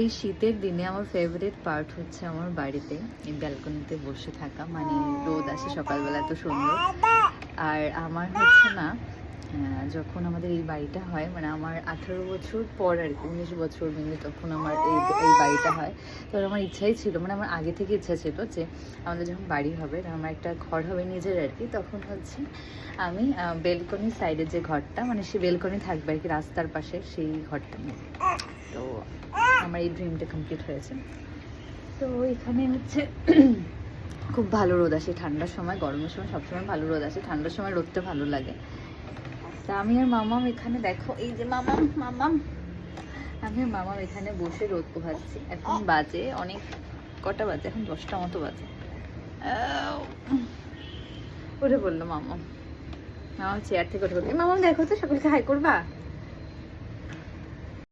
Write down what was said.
এই শীতের দিনে আমার ফেভারিট পার্ট হচ্ছে আমার বাড়িতে এই ব্যালকনিতে বসে থাকা, মানে রোদ আসে সকালবেলা, এত সুন্দর। আর আমার হচ্ছে না, যখন আমাদের এই বাড়িটা হয়, মানে আমার 18 বছর পর আর কি, 19 বছর মিলে তখন আমার এই এই বাড়িটা হয়। তো আমার ইচ্ছাই ছিল, মানে আমার আগে থেকে ইচ্ছা ছিল যে আমাদের যখন বাড়ি হবে, আমার একটা ঘর হবে নিজের আর কি, তখন হচ্ছে আমি বেলকনি সাইডের যে ঘরটা, মানে সে বেলকনি থাকবে আর কি রাস্তার পাশে, সেই ঘরটা নিয়ে। তো আমার এই ড্রিমটা কমপ্লিট হয়েছে। তো এখানে হচ্ছে খুব ভালো রোদ আসে ঠান্ডার সময়, গরমের সময় সবসময় ভালো রোদ আসে, ঠান্ডার সময় রোদটা ভালো লাগে। তা আমি আর মামাম এখানে, দেখো এই যে মামাম মামাম, আমি আর মামাম এখানে বসে রোদ পোহাচ্ছি। এখন বাজে অনেক, কটা বাজে এখন? 10টা মতো বাজে। উঠে বললো মামাম, মামাম চেয়ার থেকে উঠে বললো, মামাম দেখো তো সকলকে হাই করবা।